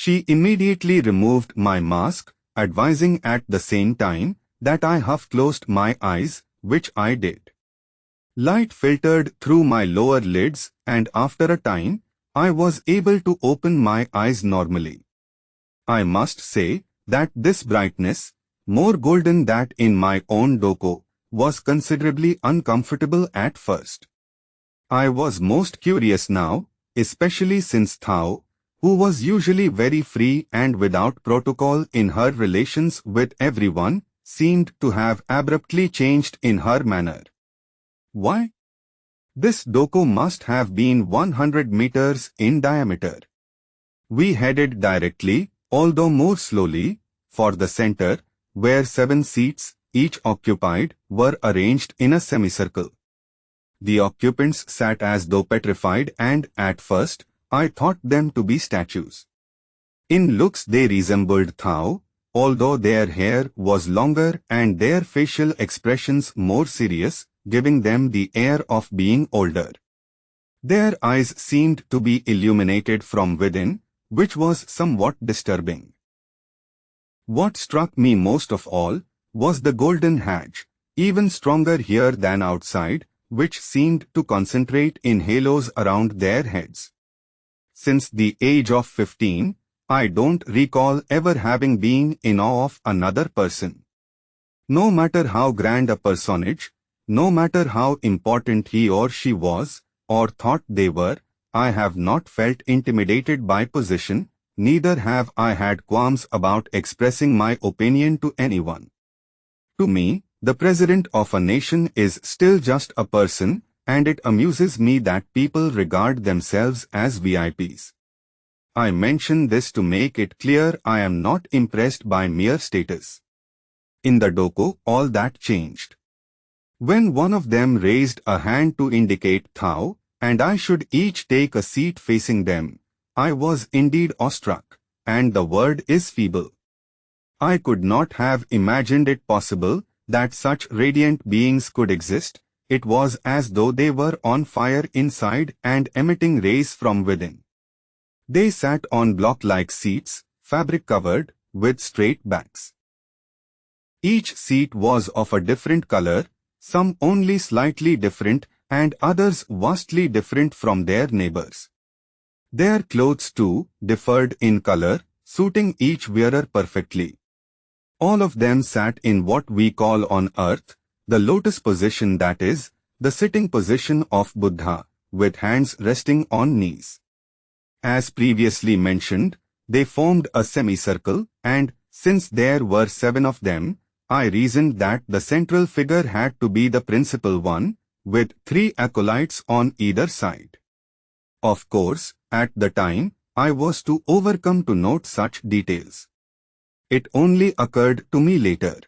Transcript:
She immediately removed my mask, advising at the same time that I half closed my eyes, which I did. Light filtered through my lower lids, and after a time, I was able to open my eyes normally. I must say that this brightness, more golden than in my own doko, was considerably uncomfortable at first. I was most curious now, especially since Thao, who was usually very free and without protocol in her relations with everyone, seemed to have abruptly changed in her manner. Why? This doko must have been 100 meters in diameter. We headed directly, although more slowly, for the center, where 7 seats, each occupied, were arranged in a semicircle. The occupants sat as though petrified, and, at first, I thought them to be statues. In looks they resembled Thao, although their hair was longer and their facial expressions more serious, giving them the air of being older. Their eyes seemed to be illuminated from within, which was somewhat disturbing. What struck me most of all was the golden hedge, even stronger here than outside, which seemed to concentrate in halos around their heads. Since the age of 15, I don't recall ever having been in awe of another person. No matter how grand a personage, no matter how important he or she was, or thought they were, I have not felt intimidated by position, neither have I had qualms about expressing my opinion to anyone. To me, the president of a nation is still just a person, and it amuses me that people regard themselves as VIPs. I mention this to make it clear I am not impressed by mere status. In the doko, all that changed. When one of them raised a hand to indicate Thao, and I should each take a seat facing them, I was indeed awestruck, and the word is feeble. I could not have imagined it possible that such radiant beings could exist. It was as though they were on fire inside and emitting rays from within. They sat on block-like seats, fabric-covered, with straight backs. Each seat was of a different color, some only slightly different, and others vastly different from their neighbors. Their clothes too differed in color, suiting each wearer perfectly. All of them sat in what we call on earth, the lotus position, that is, the sitting position of Buddha, with hands resting on knees. As previously mentioned, they formed a semicircle, and, since there were 7 of them, I reasoned that the central figure had to be the principal one, with 3 acolytes on either side. Of course, at the time, I was too overcome to note such details. It only occurred to me later.